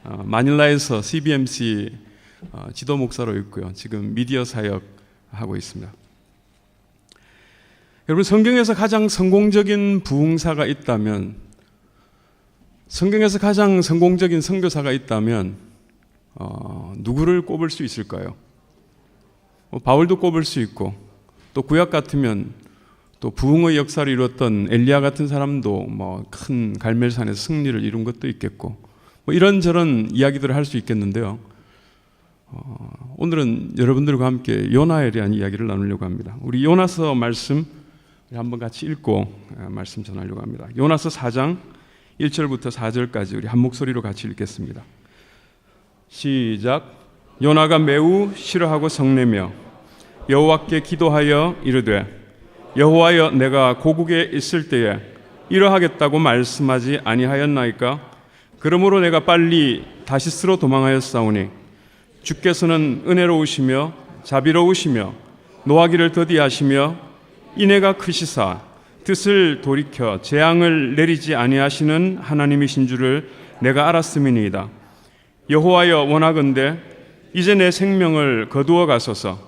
마닐라에서 CBMC 지도 목사로 있고요. 지금 미디어 사역 하고 있습니다. 여러분, 성경에서 가장 성공적인 부흥사가 있다면, 성경에서 가장 성공적인 선교사가 있다면 누구를 꼽을 수 있을까요? 바울도 꼽을 수 있고, 또 구약 같으면 또 부흥의 역사를 이뤘던 엘리야 같은 사람도 큰 갈멜산에서 승리를 이룬 것도 있겠고, 이런저런 이야기들을 할 수 있겠는데요. 오늘은 여러분들과 함께 요나에 대한 이야기를 나누려고 합니다. 우리 요나서 말씀 한번 같이 읽고 말씀 전하려고 합니다. 요나서 4장 1절부터 4절까지 우리 한 목소리로 같이 읽겠습니다. 시작. 요나가 매우 싫어하고 성내며 여호와께 기도하여 이르되, 여호와여, 내가 고국에 있을 때에 이러하겠다고 말씀하지 아니하였나이까? 그러므로 내가 빨리 다시스로 도망하였사오니 주께서는 은혜로우시며 자비로우시며 노하기를 더디하시며 인애가 크시사 뜻을 돌이켜 재앙을 내리지 아니하시는 하나님이신 줄을 내가 알았음이니이다. 여호와여, 원하건대 이제 내 생명을 거두어 가소서.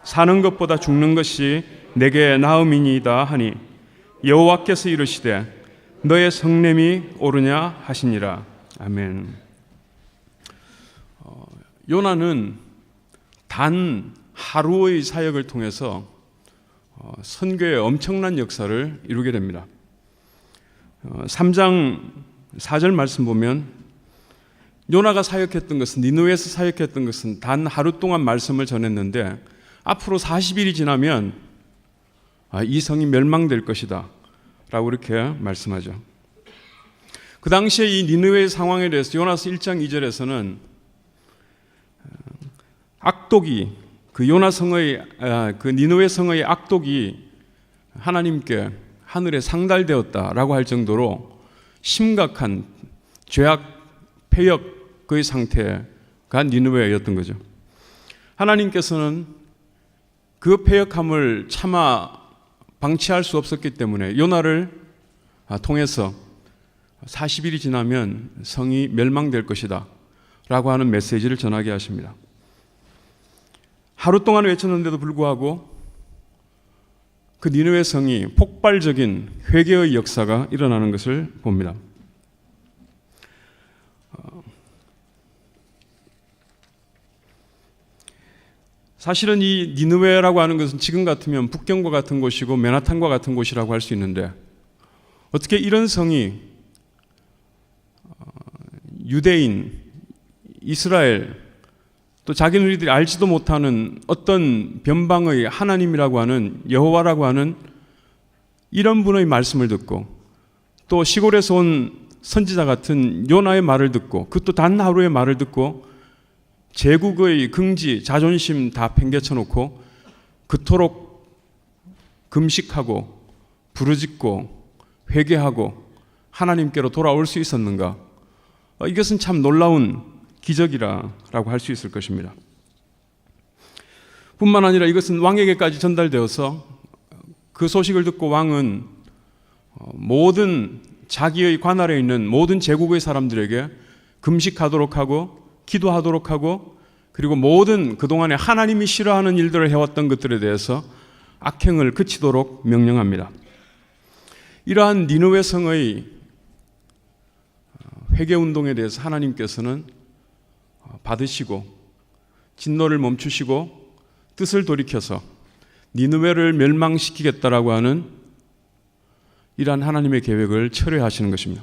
사는 것보다 죽는 것이 내게 나음이니이다 하니 여호와께서 이르시되 너의 성냄이 오르냐 하시니라. 아멘. 요나는 단 하루의 사역을 통해서 선교의 엄청난 역사를 이루게 됩니다. 3장 4절 말씀 보면 요나가 사역했던 것은, 니느웨에서 사역했던 것은 단 하루 동안 말씀을 전했는데 앞으로 40일이 지나면 이 성이 멸망될 것이다 라고 이렇게 말씀하죠. 그 당시에 이 니느웨의 상황에 대해서 요나서 1장 2절에서는 악독이, 그 요나성의 그 니느웨 성의 악독이 하나님께 하늘에 상달되었다라고 할 정도로 심각한 죄악 폐역의 상태가 니느웨였던 거죠. 하나님께서는 그 폐역함을 차마 방치할 수 없었기 때문에 요나를 통해서 40일이 지나면 성이 멸망될 것이다 라고 하는 메시지를 전하게 하십니다. 하루 동안 외쳤는데도 불구하고 그 니느웨 성이 폭발적인 회개의 역사가 일어나는 것을 봅니다. 사실은 이 니느웨라고 하는 것은 지금 같으면 북경과 같은 곳이고 맨하탄과 같은 곳이라고 할 수 있는데, 어떻게 이런 성이 유대인, 이스라엘, 또 자기네들이 알지도 못하는 어떤 변방의 하나님이라고 하는, 여호와라고 하는 이런 분의 말씀을 듣고, 또 시골에서 온 선지자 같은 요나의 말을 듣고, 그것도 단 하루의 말을 듣고 제국의 긍지, 자존심 다 팽개쳐 놓고 그토록 금식하고 부르짖고 회개하고 하나님께로 돌아올 수 있었는가? 이것은 참 놀라운 기적이라고 할 수 있을 것입니다. 뿐만 아니라 이것은 왕에게까지 전달되어서 그 소식을 듣고 왕은 모든 자기의 관할에 있는 모든 제국의 사람들에게 금식하도록 하고 기도하도록 하고, 그리고 모든 그동안에 하나님이 싫어하는 일들을 해왔던 것들에 대해서 악행을 그치도록 명령합니다. 이러한 니느웨 성의 회개운동에 대해서 하나님께서는 받으시고 진노를 멈추시고 뜻을 돌이켜서 니느웨를 멸망시키겠다라고 하는 이러한 하나님의 계획을 철회하시는 것입니다.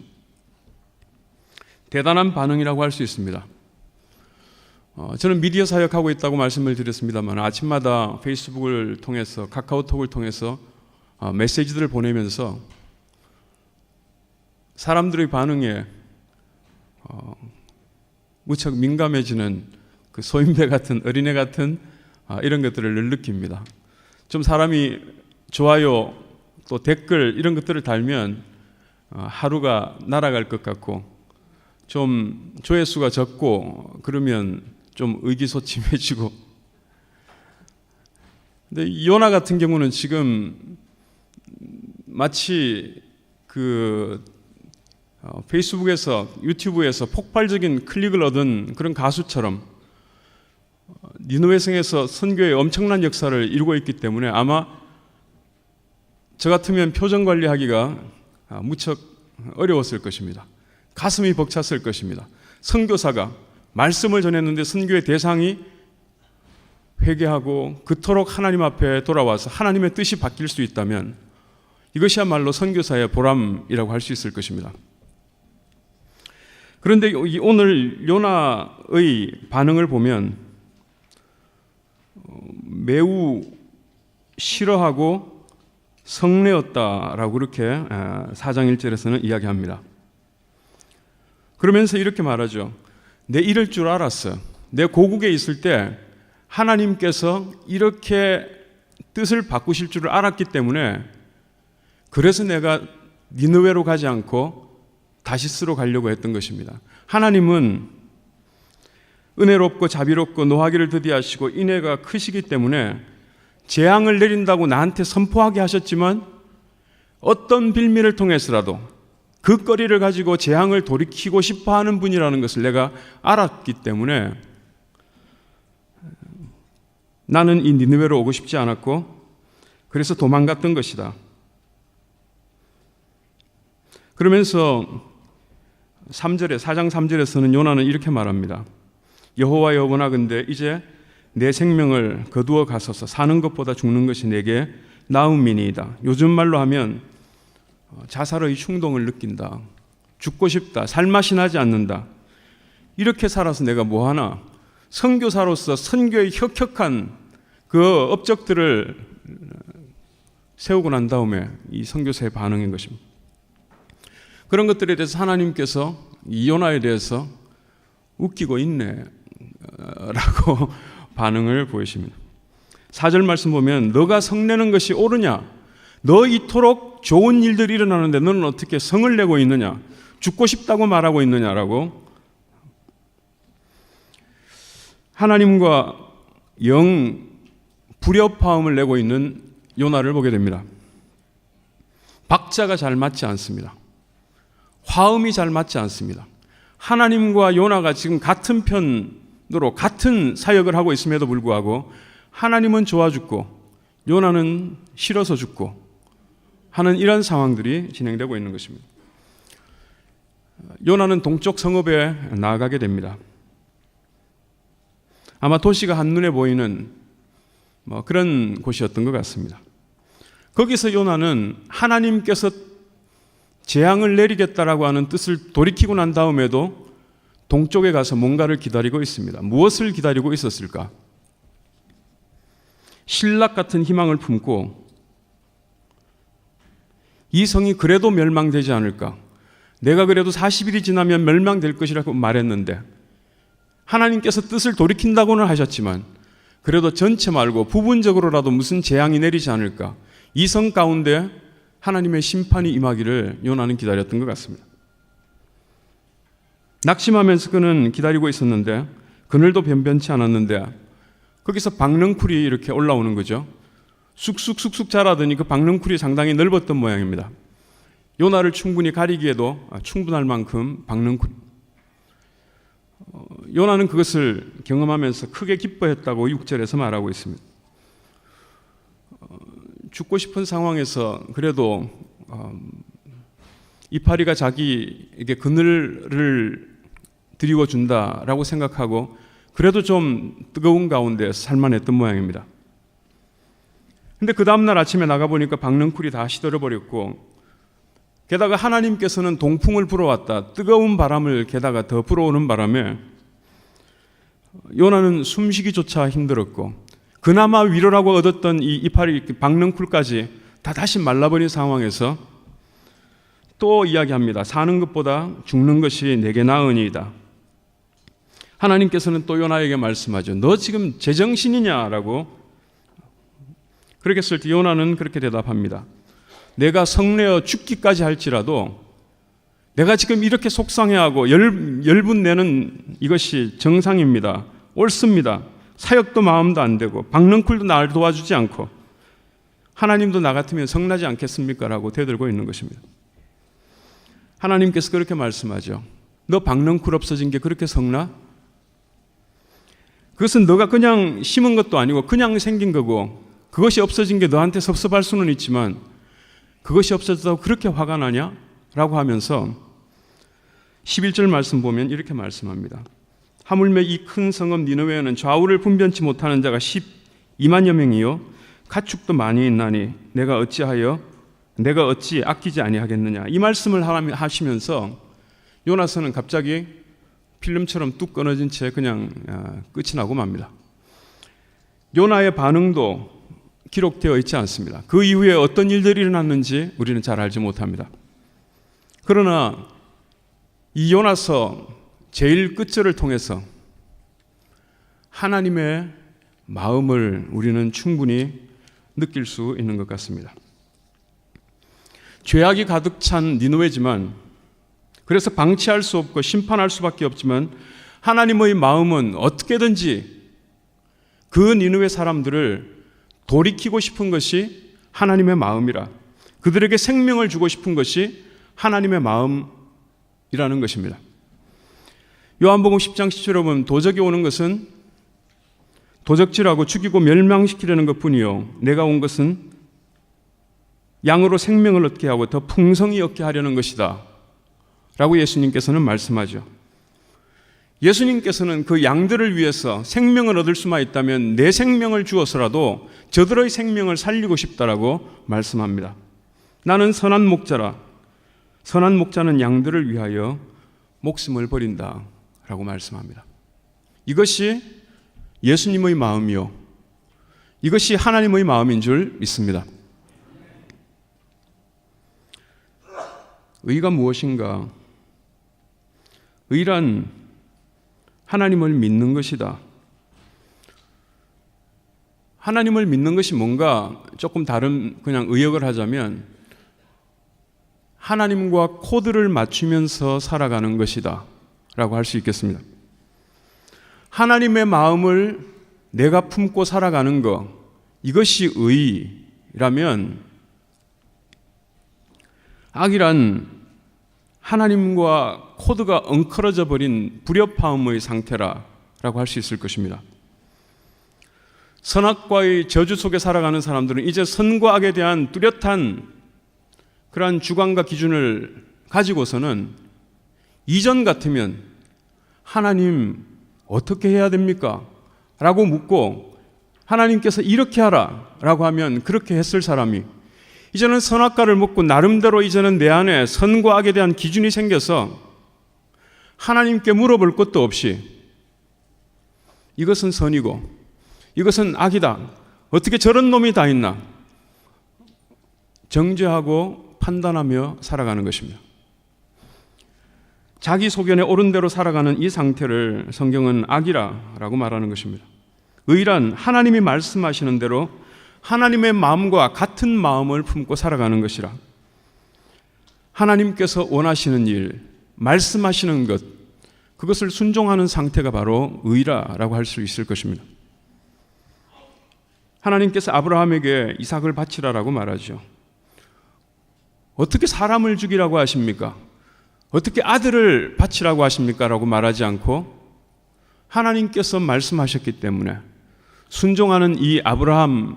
대단한 반응이라고 할 수 있습니다. 저는 미디어 사역하고 있다고 말씀을 드렸습니다만, 아침마다 페이스북을 통해서, 카카오톡을 통해서 메시지들을 보내면서 사람들의 반응에 무척 민감해지는 그 소인배 같은, 어린애 같은 이런 것들을 늘 느낍니다. 좀 사람이 좋아요, 또 댓글 이런 것들을 달면 하루가 날아갈 것 같고, 좀 조회수가 적고 그러면 좀 의기소침해지고. 근데 요나 같은 경우는 지금 마치 그 페이스북에서 유튜브에서 폭발적인 클릭을 얻은 그런 가수처럼 니느웨 성에서 선교의 엄청난 역사를 이루고 있기 때문에 아마 저 같으면 표정 관리하기가 무척 어려웠을 것입니다. 가슴이 벅찼을 것입니다. 선교사가 말씀을 전했는데 선교의 대상이 회개하고 그토록 하나님 앞에 돌아와서 하나님의 뜻이 바뀔 수 있다면 이것이야말로 선교사의 보람이라고 할 수 있을 것입니다. 그런데 오늘 요나의 반응을 보면 매우 싫어하고 성내었다라고 그렇게 4장 1절에서는 이야기합니다. 그러면서 이렇게 말하죠. 내 이럴 줄 알았어. 내 고국에 있을 때 하나님께서 이렇게 뜻을 바꾸실 줄을 알았기 때문에 그래서 내가 니느웨로 가지 않고 다시스로 가려고 했던 것입니다. 하나님은 은혜롭고 자비롭고 노하기를 더디하시고 인애가 크시기 때문에 재앙을 내린다고 나한테 선포하게 하셨지만 어떤 빌미를 통해서라도 그 거리를 가지고 재앙을 돌이키고 싶어하는 분이라는 것을 내가 알았기 때문에 나는 이 니느웨로 오고 싶지 않았고 그래서 도망갔던 것이다. 그러면서 4장 3절에서는 요나는 이렇게 말합니다. 여호와여 원하건대 이제 내 생명을 거두어 가소서. 사는 것보다 죽는 것이 내게 나음이니이다. 요즘 말로 하면 자살의 충동을 느낀다. 죽고 싶다. 살맛이 나지 않는다. 이렇게 살아서 내가 뭐하나. 선교사로서 선교의 혁혁한 그 업적들을 세우고 난 다음에 이 선교사의 반응인 것입니다. 그런 것들에 대해서 하나님께서 이 요나에 대해서 웃기고 있네 라고 반응을 보이십니다. 4절 말씀 보면 너가 성내는 것이 옳으냐? 너 이토록 좋은 일들이 일어나는데 너는 어떻게 성을 내고 있느냐? 죽고 싶다고 말하고 있느냐라고 하나님과 영 불협화음을 내고 있는 요나를 보게 됩니다. 박자가 잘 맞지 않습니다. 화음이 잘 맞지 않습니다. 하나님과 요나가 지금 같은 편으로 같은 사역을 하고 있음에도 불구하고 하나님은 좋아 죽고 요나는 싫어서 죽고 하는 이런 상황들이 진행되고 있는 것입니다. 요나는 동쪽 성읍에 나아가게 됩니다. 아마 도시가 한눈에 보이는 그런 곳이었던 것 같습니다. 거기서 요나는 하나님께서 재앙을 내리겠다라고 하는 뜻을 돌이키고 난 다음에도 동쪽에 가서 뭔가를 기다리고 있습니다. 무엇을 기다리고 있었을까? 신락 같은 희망을 품고 이 성이 그래도 멸망되지 않을까? 내가 그래도 40일이 지나면 멸망될 것이라고 말했는데 하나님께서 뜻을 돌이킨다고는 하셨지만 그래도 전체 말고 부분적으로라도 무슨 재앙이 내리지 않을까? 이 성 가운데 하나님의 심판이 임하기를 요나는 기다렸던 것 같습니다. 낙심하면서 그는 기다리고 있었는데 그늘도 변변치 않았는데 거기서 박넝쿨이 이렇게 올라오는 거죠. 쑥쑥쑥쑥 자라더니 그 박넝쿨이 상당히 넓었던 모양입니다. 요나를 충분히 가리기에도 충분할 만큼 박넝쿨. 요나는 그것을 경험하면서 크게 기뻐했다고 6절에서 말하고 있습니다. 죽고 싶은 상황에서 그래도 이파리가 자기에게 그늘을 드리고 준다라고 생각하고 그래도 좀 뜨거운 가운데 살만했던 모양입니다. 근데 그 다음날 아침에 나가보니까 박넝쿨이 다 시들어버렸고 게다가 하나님께서는 동풍을 불어왔다. 뜨거운 바람을 게다가 더 불어오는 바람에 요나는 숨쉬기조차 힘들었고 그나마 위로라고 얻었던 이 이파리 박넝쿨까지 다 다시 말라버린 상황에서 또 이야기합니다. 사는 것보다 죽는 것이 내게 나으니이다. 하나님께서는 또 요나에게 말씀하죠. 너 지금 제정신이냐라고. 그렇게 했을 때 요나는 그렇게 대답합니다. 내가 성내어 죽기까지 할지라도 내가 지금 이렇게 속상해하고 열분 내는 이것이 정상입니다. 옳습니다. 사역도 마음도 안 되고 박넝쿨도 나를 도와주지 않고 하나님도 나 같으면 성나지 않겠습니까? 라고 대들고 있는 것입니다. 하나님께서 그렇게 말씀하죠. 너 박넝쿨 없어진 게 그렇게 성나? 그것은 너가 그냥 심은 것도 아니고 그냥 생긴 거고, 그것이 없어진 게 너한테 섭섭할 수는 있지만 그것이 없어졌다고 그렇게 화가 나냐? 라고 하면서 11절 말씀 보면 이렇게 말씀합니다. 하물며 이 큰 성읍 니느웨에는 좌우를 분변치 못하는 자가 12만여 명이요 가축도 많이 있나니 내가 어찌 아끼지 아니하겠느냐. 이 말씀을 하시면서 요나서는 갑자기 필름처럼 뚝 끊어진 채 그냥 끝이 나고 맙니다. 요나의 반응도 기록되어 있지 않습니다. 그 이후에 어떤 일들이 일어났는지 우리는 잘 알지 못합니다. 그러나 이 요나서 제일 끝절을 통해서 하나님의 마음을 우리는 충분히 느낄 수 있는 것 같습니다. 죄악이 가득 찬 니느웨지만, 그래서 방치할 수 없고 심판할 수밖에 없지만 하나님의 마음은 어떻게든지 그 니느웨 사람들을 돌이키고 싶은 것이 하나님의 마음이라, 그들에게 생명을 주고 싶은 것이 하나님의 마음이라는 것입니다. 요한복음 10장 10절에 보면 도적이 오는 것은 도적질하고 죽이고 멸망시키려는 것뿐이요 내가 온 것은 양으로 생명을 얻게 하고 더 풍성히 얻게 하려는 것이다 라고 예수님께서는 말씀하죠. 예수님께서는 그 양들을 위해서 생명을 얻을 수만 있다면 내 생명을 주어서라도 저들의 생명을 살리고 싶다라고 말씀합니다. 나는 선한 목자라, 선한 목자는 양들을 위하여 목숨을 버린다 라고 말씀합니다. 이것이 예수님의 마음이요, 이것이 하나님의 마음인 줄 믿습니다. 의가 무엇인가? 의란 하나님을 믿는 것이다. 하나님을 믿는 것이 뭔가 조금 다른 그냥 의역을 하자면 하나님과 코드를 맞추면서 살아가는 것이다 라고 할 수 있겠습니다. 하나님의 마음을 내가 품고 살아가는 것, 이것이 의라면 악이란 하나님과 코드가 엉클어져 버린 불협화음의 상태라고 할 수 있을 것입니다. 선악과의 저주 속에 살아가는 사람들은 이제 선과 악에 대한 뚜렷한 그러한 주관과 기준을 가지고서는 이전 같으면 하나님 어떻게 해야 됩니까? 라고 묻고 하나님께서 이렇게 하라 라고 하면 그렇게 했을 사람이 이제는 선악과를 먹고 나름대로 이제는 내 안에 선과 악에 대한 기준이 생겨서 하나님께 물어볼 것도 없이 이것은 선이고 이것은 악이다, 어떻게 저런 놈이 다 있나 정죄하고 판단하며 살아가는 것입니다. 자기 소견에 옳은 대로 살아가는 이 상태를 성경은 악이라고 말하는 것입니다. 의란 하나님이 말씀하시는 대로 하나님의 마음과 같은 마음을 품고 살아가는 것이라, 하나님께서 원하시는 일, 말씀하시는 것, 그것을 순종하는 상태가 바로 의라고 할 수 있을 것입니다. 하나님께서 아브라함에게 이삭을 바치라라고 말하죠. 어떻게 사람을 죽이라고 하십니까? 어떻게 아들을 바치라고 하십니까? 라고 말하지 않고 하나님께서 말씀하셨기 때문에 순종하는 이 아브라함의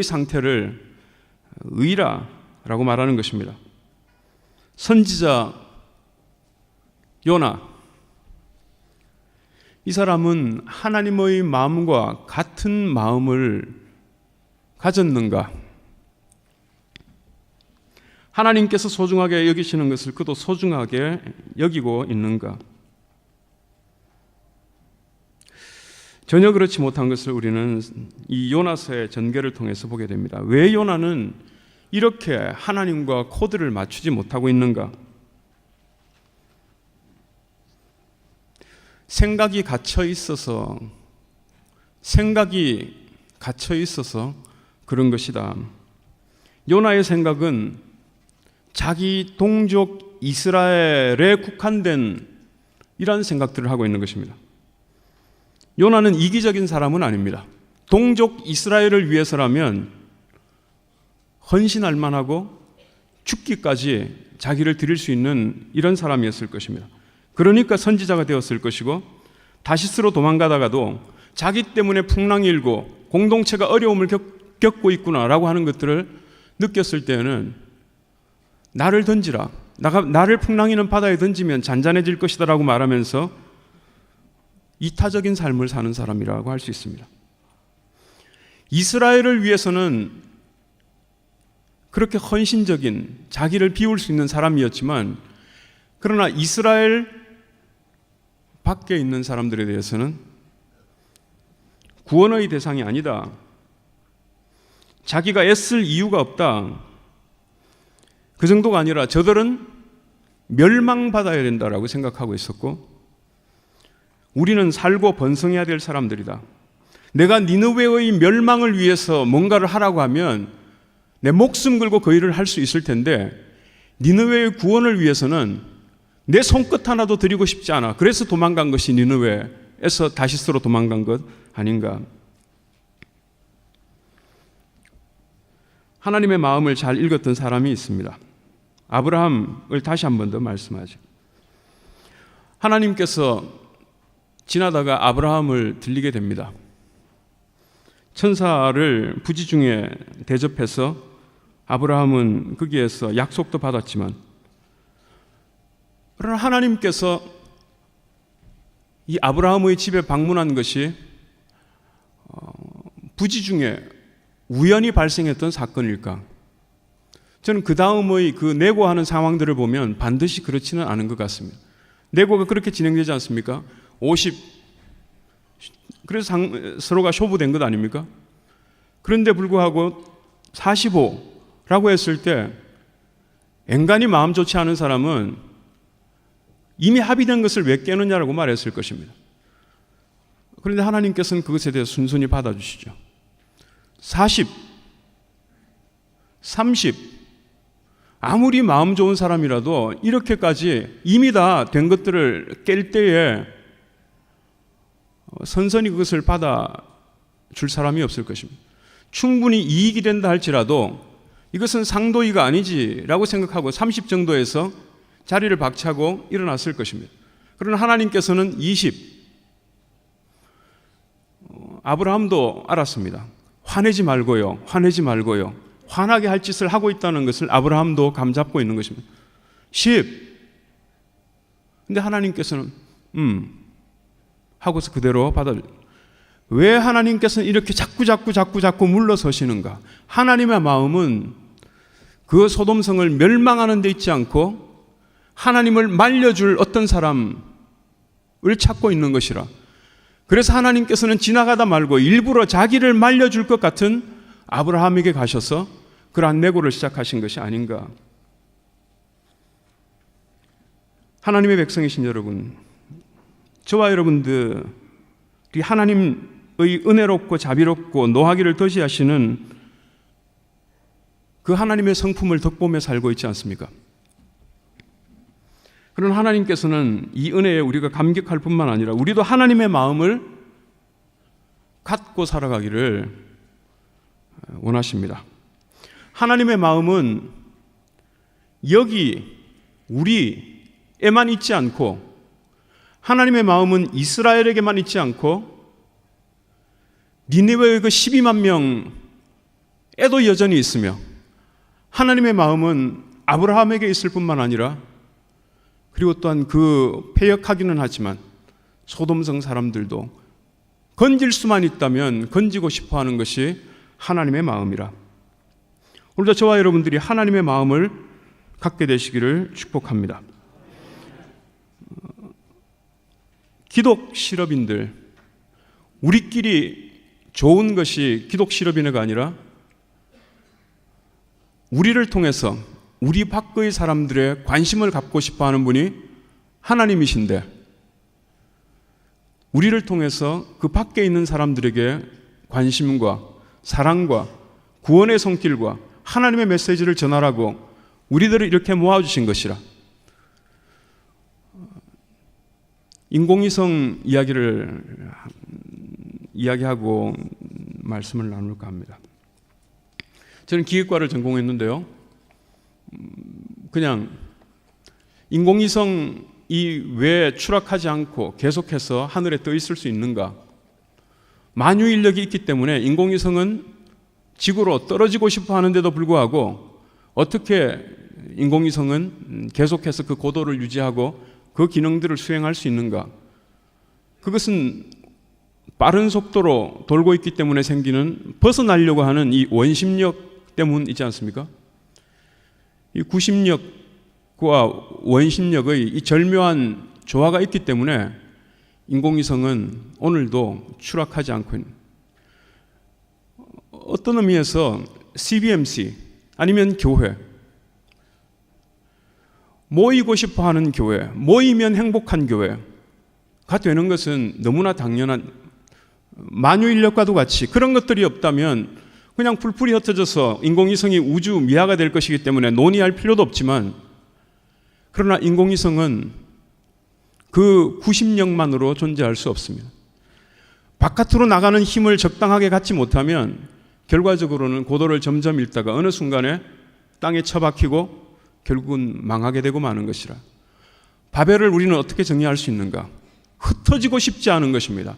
상태를 의라라고 말하는 것입니다. 선지자 요나, 이 사람은 하나님의 마음과 같은 마음을 가졌는가? 하나님께서 소중하게 여기시는 것을 그도 소중하게 여기고 있는가? 전혀 그렇지 못한 것을 우리는 이 요나서의 전개를 통해서 보게 됩니다. 왜 요나는 이렇게 하나님과 코드를 맞추지 못하고 있는가? 생각이 갇혀 있어서 그런 것이다. 요나의 생각은 자기 동족 이스라엘에 국한된 이런 생각들을 하고 있는 것입니다. 요나는 이기적인 사람은 아닙니다. 동족 이스라엘을 위해서라면 헌신할 만하고 죽기까지 자기를 드릴 수 있는 이런 사람이었을 것입니다. 그러니까 선지자가 되었을 것이고, 다시스로 도망가다가도 자기 때문에 풍랑이 일고 공동체가 어려움을 겪고 있구나라고 하는 것들을 느꼈을 때에는 나를 던지라, 나를 풍랑 있는 바다에 던지면 잔잔해질 것이다 라고 말하면서 이타적인 삶을 사는 사람이라고 할 수 있습니다. 이스라엘을 위해서는 그렇게 헌신적인, 자기를 비울 수 있는 사람이었지만, 그러나 이스라엘 밖에 있는 사람들에 대해서는 구원의 대상이 아니다, 자기가 애쓸 이유가 없다, 그 정도가 아니라 저들은 멸망받아야 된다라고 생각하고 있었고, 우리는 살고 번성해야 될 사람들이다, 내가 니느웨의 멸망을 위해서 뭔가를 하라고 하면 내 목숨 걸고 그 일을 할 수 있을 텐데, 니느웨의 구원을 위해서는 내 손끝 하나도 드리고 싶지 않아. 그래서 도망간 것이 니느웨에서 다시스로 도망간 것 아닌가. 하나님의 마음을 잘 읽었던 사람이 있습니다. 아브라함을 다시 한 번 더 말씀하죠. 하나님께서 지나다가 아브라함을 들리게 됩니다. 천사를 부지중에 대접해서 아브라함은 거기에서 약속도 받았지만, 그러나 하나님께서 이 아브라함의 집에 방문한 것이 부지중에 우연히 발생했던 사건일까? 저는 그 다음의 그 내고하는 상황들을 보면 반드시 그렇지는 않은 것 같습니다. 내고가 그렇게 진행되지 않습니까? 50, 그래서 서로가 쇼부된 것 아닙니까? 그런데 불구하고 45라고 했을 때 앵간히 마음 좋지 않은 사람은 이미 합의된 것을 왜 깨느냐라고 말했을 것입니다. 그런데 하나님께서는 그것에 대해서 순순히 받아주시죠. 40, 30, 아무리 마음 좋은 사람이라도 이렇게까지 이미 다 된 것들을 깰 때에 선선히 그것을 받아줄 사람이 없을 것입니다. 충분히 이익이 된다 할지라도 이것은 상도이가 아니지라고 생각하고 30 정도에서 자리를 박차고 일어났을 것입니다. 그러나 하나님께서는 20, 아브라함도 알았습니다. 화내지 말고요, 화내지 말고요. 화나게 할 짓을 하고 있다는 것을 아브라함도 감잡고 있는 것입니다. 10, 근데 하나님께서는 하고서 그대로 받아줘요. 왜 하나님께서는 이렇게 자꾸 물러서시는가? 하나님의 마음은 그 소돔성을 멸망하는 데 있지 않고 하나님을 말려줄 어떤 사람을 찾고 있는 것이라. 그래서 하나님께서는 지나가다 말고 일부러 자기를 말려줄 것 같은 아브라함에게 가셔서 그러한 내고를 시작하신 것이 아닌가. 하나님의 백성이신 여러분, 저와 여러분들이 하나님의 은혜롭고 자비롭고 노하기를 더시하시는 그 하나님의 성품을 덕보며 살고 있지 않습니까? 그런 하나님께서는 이 은혜에 우리가 감격할 뿐만 아니라 우리도 하나님의 마음을 갖고 살아가기를 원하십니다. 하나님의 마음은 여기 우리에만 있지 않고, 하나님의 마음은 이스라엘에게만 있지 않고 니느웨의 그 12만 명에도 여전히 있으며, 하나님의 마음은 아브라함에게 있을 뿐만 아니라, 그리고 또한 그 패역하기는 하지만 소돔성 사람들도 건질 수만 있다면 건지고 싶어하는 것이 하나님의 마음이라. 오늘도 저와 여러분들이 하나님의 마음을 갖게 되시기를 축복합니다. 기독 실업인들, 우리끼리 좋은 것이 기독 실업인회가 아니라 우리를 통해서 우리 밖의 사람들의 관심을 갖고 싶어하는 분이 하나님이신데, 우리를 통해서 그 밖에 있는 사람들에게 관심과 사랑과 구원의 손길과 하나님의 메시지를 전하라고 우리들을 이렇게 모아주신 것이라. 인공위성 이야기를 이야기하고 말씀을 나눌까 합니다. 저는 기계과를 전공했는데요, 그냥 인공위성이 왜 추락하지 않고 계속해서 하늘에 떠 있을 수 있는가? 만유 인력이 있기 때문에 인공위성은 지구로 떨어지고 싶어 하는데도 불구하고 어떻게 인공위성은 계속해서 그 고도를 유지하고 그 기능들을 수행할 수 있는가? 그것은 빠른 속도로 돌고 있기 때문에 생기는 벗어나려고 하는 이 원심력 때문이지 않습니까? 이 구심력과 원심력의 이 절묘한 조화가 있기 때문에 인공위성은 오늘도 추락하지 않고 있는, 어떤 의미에서 CBMC 아니면 교회, 모이고 싶어 하는 교회, 모이면 행복한 교회가 되는 것은 너무나 당연한, 만유인력과도 같이 그런 것들이 없다면 그냥 풀풀이 흩어져서 인공위성이 우주 미화가 될 것이기 때문에 논의할 필요도 없지만, 그러나 인공위성은 그 구심력만으로 존재할 수 없습니다. 바깥으로 나가는 힘을 적당하게 갖지 못하면 결과적으로는 고도를 점점 잃다가 어느 순간에 땅에 처박히고 결국은 망하게 되고 마는 것이라. 바벨을 우리는 어떻게 정리할 수 있는가? 흩어지고 싶지 않은 것입니다.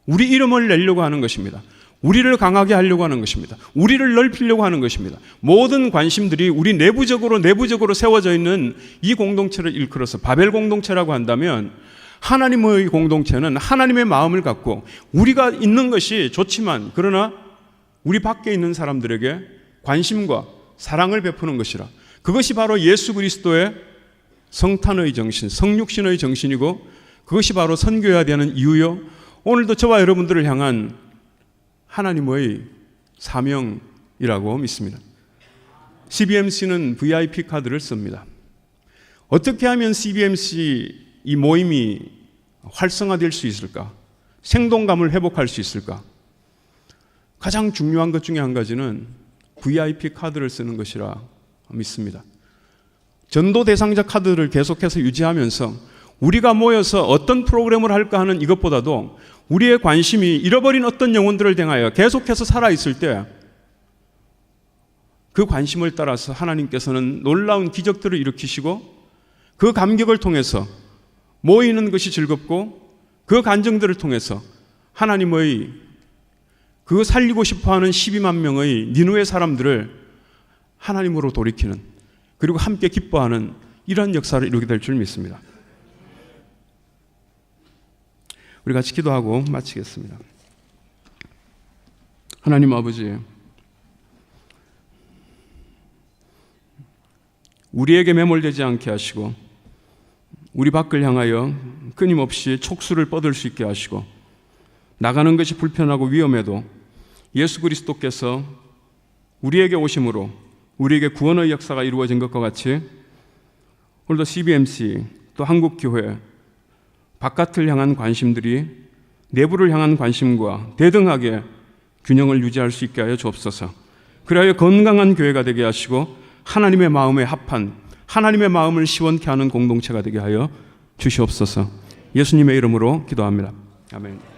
우리 이름을 내려고 하는 것입니다. 우리를 강하게 하려고 하는 것입니다. 우리를 넓히려고 하는 것입니다. 모든 관심들이 우리 내부적으로 세워져 있는 이 공동체를 일컬어서 바벨 공동체라고 한다면, 하나님의 공동체는 하나님의 마음을 갖고 우리가 있는 것이 좋지만 그러나 우리 밖에 있는 사람들에게 관심과 사랑을 베푸는 것이라. 그것이 바로 예수 그리스도의 성탄의 정신, 성육신의 정신이고 그것이 바로 선교해야 되는 이유요, 오늘도 저와 여러분들을 향한 하나님의 사명이라고 믿습니다. CBMC는 VIP 카드를 씁니다. 어떻게 하면 CBMC 이 모임이 활성화될 수 있을까? 생동감을 회복할 수 있을까? 가장 중요한 것 중에 한 가지는 VIP 카드를 쓰는 것이라 믿습니다. 전도 대상자 카드를 계속해서 유지하면서 우리가 모여서 어떤 프로그램을 할까 하는 이것보다도 우리의 관심이 잃어버린 어떤 영혼들을 향하여 계속해서 살아있을 때 그 관심을 따라서 하나님께서는 놀라운 기적들을 일으키시고 그 감격을 통해서 모이는 것이 즐겁고 그 간증들을 통해서 하나님의 그 살리고 싶어하는 12만 명의 니느웨 사람들을 하나님으로 돌이키는, 그리고 함께 기뻐하는 이러한 역사를 이루게 될 줄 믿습니다. 우리 같이 기도하고 마치겠습니다. 하나님 아버지, 우리에게 매몰되지 않게 하시고 우리 밖을 향하여 끊임없이 촉수를 뻗을 수 있게 하시고 나가는 것이 불편하고 위험해도 예수 그리스도께서 우리에게 오심으로 우리에게 구원의 역사가 이루어진 것과 같이 오늘도 CBMC 또 한국교회 바깥을 향한 관심들이 내부를 향한 관심과 대등하게 균형을 유지할 수 있게 하여 주옵소서. 그리하여 건강한 교회가 되게 하시고 하나님의 마음에 합한, 하나님의 마음을 시원케 하는 공동체가 되게 하여 주시옵소서. 예수님의 이름으로 기도합니다. 아멘.